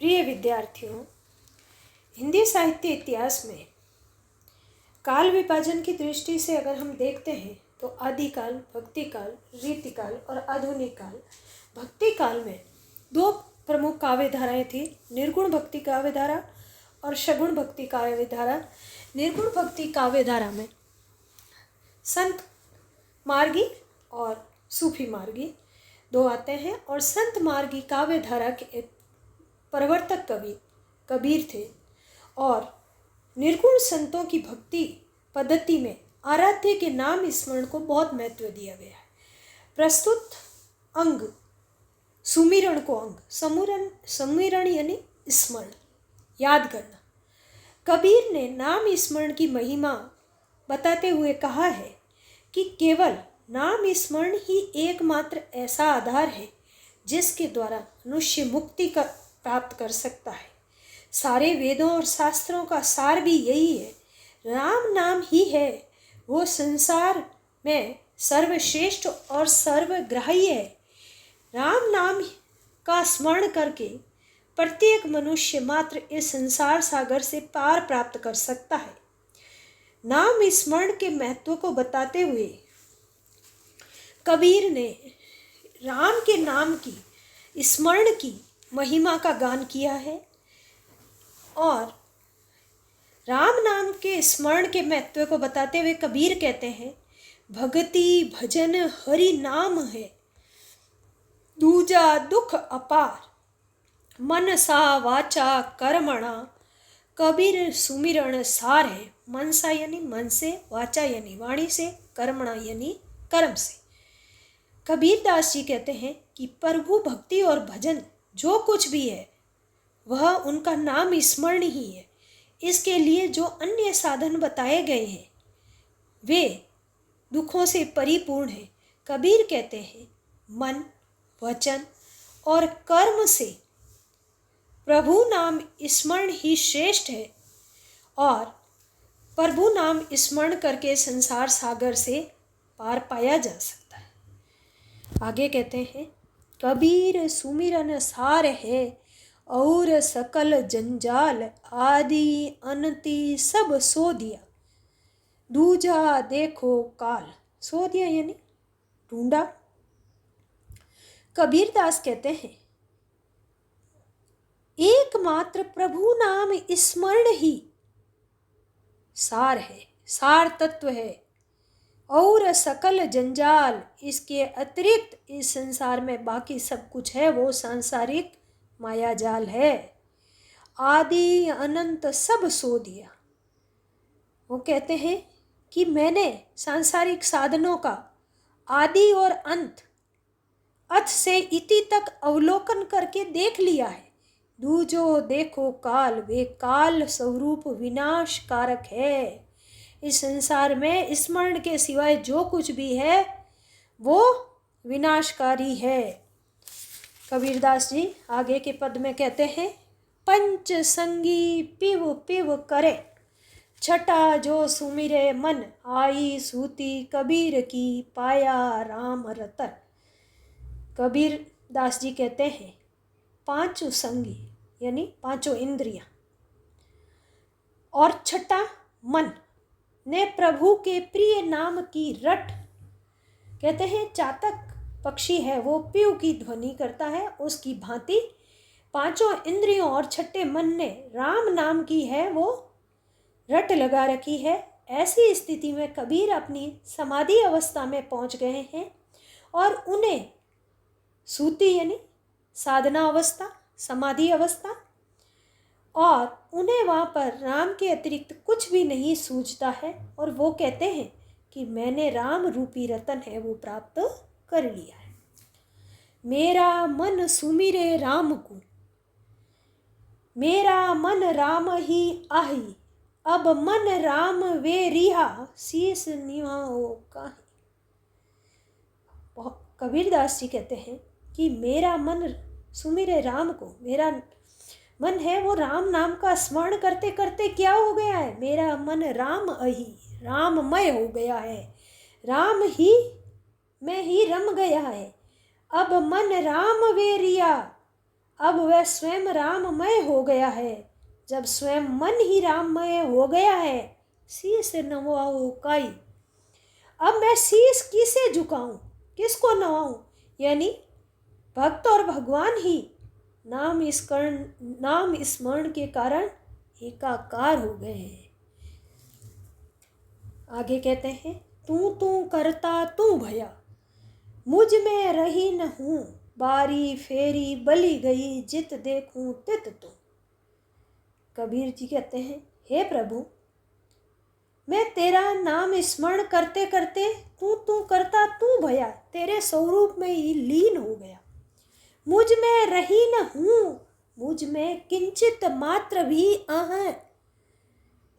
प्रिय विद्यार्थियों, हिंदी साहित्य इतिहास में काल विभाजन की दृष्टि से अगर हम देखते हैं तो आदिकाल, भक्तिकाल, रीतिकाल और आधुनिक काल। भक्तिकाल में दो प्रमुख काव्य धाराएँ थी, निर्गुण भक्ति काव्य धारा और सगुण भक्ति काव्य धारा। निर्गुण भक्ति काव्य धारा में संत मार्गी और सूफी मार्गी दो आते हैं और संत मार्गी काव्य धारा के प्रवर्तक कवि कबीर थे और निर्गुण संतों की भक्ति पद्धति में आराध्य के नाम स्मरण को बहुत महत्व दिया गया है। प्रस्तुत अंग सुमिरण को सुमिरण यानी स्मरण, याद करना। कबीर ने नाम स्मरण की महिमा बताते हुए कहा है कि केवल नाम स्मरण ही एकमात्र ऐसा आधार है जिसके द्वारा मनुष्य मुक्ति का प्राप्त कर सकता है। सारे वेदों और शास्त्रों का सार भी यही है। राम नाम ही है वो संसार में सर्वश्रेष्ठ और सर्वग्राही है। राम नाम का स्मरण करके प्रत्येक मनुष्य मात्र इस संसार सागर से पार प्राप्त कर सकता है। नाम स्मरण के महत्व को बताते हुए कबीर ने राम के नाम की स्मरण की महिमा का गान किया है और राम नाम के स्मरण के महत्व को बताते हुए कबीर कहते हैं, भगति भजन हरि नाम है, दूजा दुख अपार, मनसा वाचा कर्मणा, कबीर सुमिरण सार है। मनसा यानी मन से, वाचा यानी वाणी से, कर्मणा यानी कर्म से। कबीर दास जी कहते हैं कि प्रभु भक्ति और भजन जो कुछ भी है वह उनका नाम स्मरण ही है। इसके लिए जो अन्य साधन बताए गए हैं वे दुखों से परिपूर्ण हैं। कबीर कहते हैं मन, वचन और कर्म से प्रभु नाम स्मरण ही श्रेष्ठ है और प्रभु नाम स्मरण करके संसार सागर से पार पाया जा सकता है। आगे कहते हैं, कबीर सुमिरन सार है और सकल जंजाल, आदि अनति सब सो दिया, दूजा देखो काल। सो दिया यानी ढूंढा। कबीर दास कहते हैं एकमात्र प्रभु नाम स्मरण ही सार है, सार तत्व है और सकल जंजाल, इसके अतिरिक्त इस संसार में बाकी सब कुछ है वो सांसारिक माया जाल है। आदि अनंत सब सो दिया। वो कहते हैं कि मैंने सांसारिक साधनों का आदि और अंत, अथ से इति तक अवलोकन करके देख लिया है। दूजो देखो काल, वे काल स्वरूप विनाश कारक है। इस संसार में स्मरण के सिवाय जो कुछ भी है वो विनाशकारी है। कबीरदास जी आगे के पद में कहते हैं, पंच संगी पिव पिव करे, छटा जो सुमिरे मन, आई सूती कबीर की पाया राम रतन। कबीर दास जी कहते हैं पांचों संगी यानी पांचों इंद्रियां और छठा मन ने प्रभु के प्रिय नाम की रट। कहते हैं चातक पक्षी है वो पीव की ध्वनि करता है, उसकी भांति पांचों इंद्रियों और छठे मन ने राम नाम की है वो रट लगा रखी है। ऐसी स्थिति में कबीर अपनी समाधि अवस्था में पहुंच गए हैं और उन्हें सूती यानी साधना अवस्था, समाधि अवस्था, और उन्हें वहाँ पर राम के अतिरिक्त कुछ भी नहीं सूझता है और वो कहते हैं कि मैंने राम रूपी रतन है वो प्राप्त कर लिया है। मेरा मन सुमिरे राम को, मेरा मन राम ही आही, अब मन राम वे रिहा, शीस निवाओ काहे। कबीरदास जी कहते हैं कि मेरा मन सुमिरे राम को, मेरा मन है वो राम नाम का स्मरण करते करते क्या हो गया है, मेरा मन राम अही, राममय हो गया है, राम ही में ही रम गया है। अब मन राम वे रिया, अब वह स्वयं राममय हो गया है। जब स्वयं मन ही राममय हो गया है, शीस नवाओ काई। अब मैं शीस किसे झुकाऊं, किसको नवाऊं? यानी भक्त और भगवान ही नाम स्मरण के कारण एकाकार हो गए हैं। आगे कहते हैं, तू तू करता तू भया, मुझ में रही न हूँ, बारी फेरी बली गई, जित देखूं तित तू। कबीर जी कहते हैं, हे प्रभु, मैं तेरा नाम स्मरण करते करते तू तू करता तू भया, तेरे स्वरूप में ही लीन हो गया। मुझ में रही न हूँ, मुझ में किंचित मात्र भी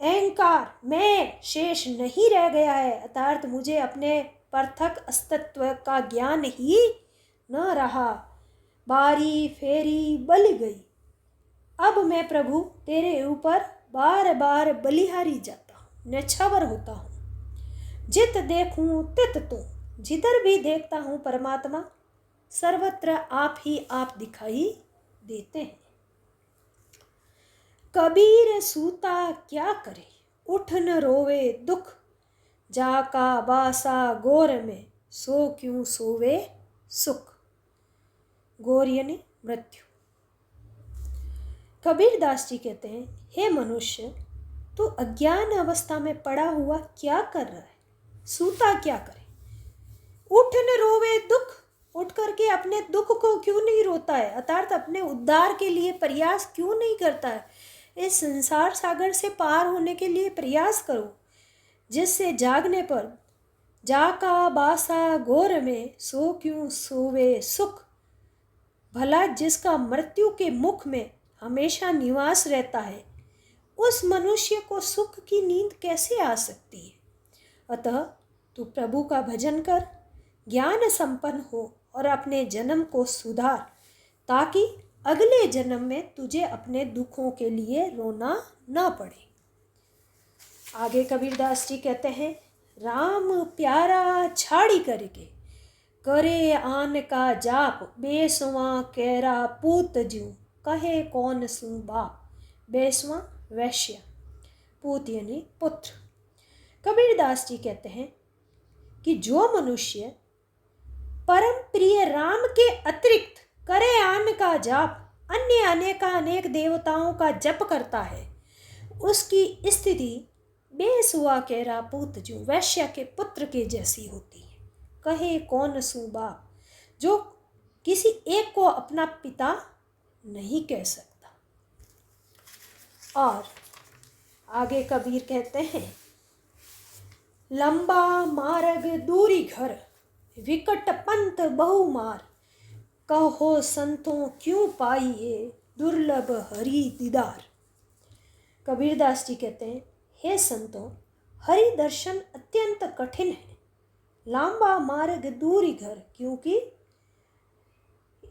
अहंकार मैं शेष नहीं रह गया है। अर्थात मुझे अपने पृथक अस्तित्व का ज्ञान ही न रहा। बारी फेरी बल गई। अब मैं प्रभु तेरे ऊपर बार बार बलिहारी जाता हूँ, न्यछावर होता हूँ। जित देखूं तित तू, जिधर भी देखता हूँ परमात्मा, सर्वत्र आप ही आप दिखाई देते हैं। कबीर सूता क्या करे, उठ न रोवे दुख, जाका बासा गोर में, सो क्यों सोवे सुख। गोर यानी मृत्यु। कबीर दास जी कहते हैं, हे मनुष्य, तू अज्ञान अवस्था में पड़ा हुआ क्या कर रहा है? सूता क्या करे? उठ न रोवे दुख, उठ करके अपने दुख को क्यों नहीं रोता है? अर्थात अपने उद्धार के लिए प्रयास क्यों नहीं करता है? इस संसार सागर से पार होने के लिए प्रयास करो, जिससे जागने पर जाका बासा घोर में, सो क्यों सोवे सुख। भला जिसका मृत्यु के मुख में हमेशा निवास रहता है, उस मनुष्य को सुख की नींद कैसे आ सकती है? अतः तू प्रभु का भजन कर, ज्ञान संपन्न हो और अपने जन्म को सुधार, ताकि अगले जन्म में तुझे अपने दुखों के लिए रोना न पड़े। आगे कबीरदास जी कहते हैं, राम प्यारा छाड़ी करके, करे आन का जाप, बेसवा केरा पूत ज्यों, कहे कौन सू बाप। बेसवा वैश्य, पूत यानी पुत्र। कबीरदास जी कहते हैं कि जो मनुष्य परम प्रिय राम के अतिरिक्त करे आन का जाप, अन्य अनेक देवताओं का जप करता है, उसकी स्थिति बेसुआ केरा पूत जो वैश्य के पुत्र के जैसी होती है। कहे कौन सू बाप, जो किसी एक को अपना पिता नहीं कह सकता। और आगे कबीर कहते हैं, लंबा मार्ग दूरी घर, विकट पंथ बहु मार, कहो संतों क्यों पाइए, दुर्लभ हरि दीदार। कबीरदास जी कहते हैं, हे संतों, हरि दर्शन अत्यंत कठिन है। लंबा मार्ग दूरी घर, क्योंकि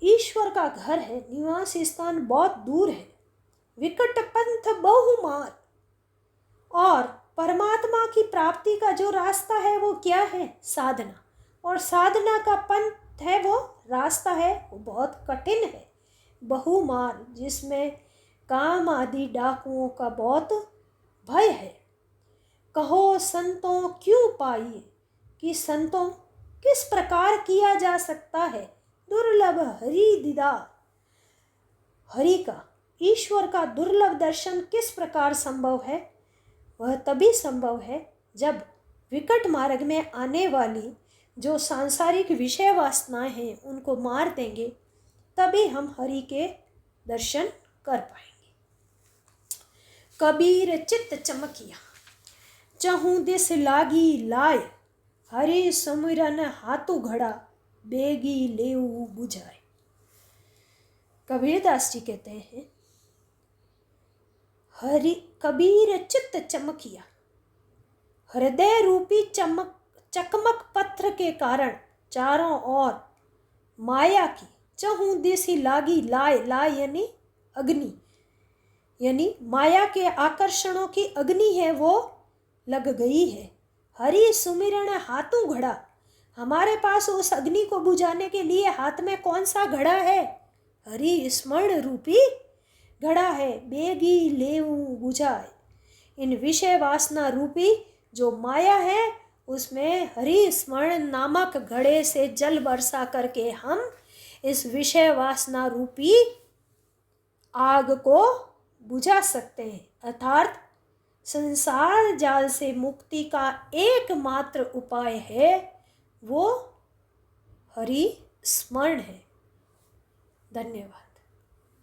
ईश्वर का घर है, निवास स्थान बहुत दूर है। विकट पंथ बहु मार, और परमात्मा की प्राप्ति का जो रास्ता है वो क्या है? साधना। और साधना का पंथ है, वो रास्ता है, वो बहुत कठिन है। बहुमार, जिसमें काम आदि डाकुओं का बहुत भय है। कहो संतों क्यों पाइए, कि संतों किस प्रकार किया जा सकता है? दुर्लभ हरि दीदार, हरि का, ईश्वर का दुर्लभ दर्शन किस प्रकार संभव है? वह तभी संभव है जब विकट मार्ग में आने वाली जो सांसारिक विषय वासनाएं हैं उनको मार देंगे, तभी हम हरि के दर्शन कर पाएंगे। कबीर चित्त चमकिया, चहु दिस लागी लाय, हरि सुमिरन हाथू घड़ा, बेगी लेऊ बुझाए। कबीरदास जी कहते हैं, कबीर चित्त चमकिया, हृदय रूपी चकमक पत्र के कारण चारों ओर माया की चहु दिशि लागी लाय, लाय यानी अग्नि, यानी माया के आकर्षणों की अग्नि है वो लग गई है। हरि सुमिरण हाथों घड़ा, हमारे पास उस अग्नि को बुझाने के लिए हाथ में कौन सा घड़ा है? हरि स्मरण रूपी घड़ा है, बेगी लेऊं बुझाए। इन विषय वासना रूपी जो माया है उसमें हरि स्मरण नामक घड़े से जल बरसा करके हम इस विषय वासना रूपी आग को बुझा सकते हैं। अर्थात संसार जाल से मुक्ति का एकमात्र उपाय है वो हरि स्मरण है। धन्यवाद।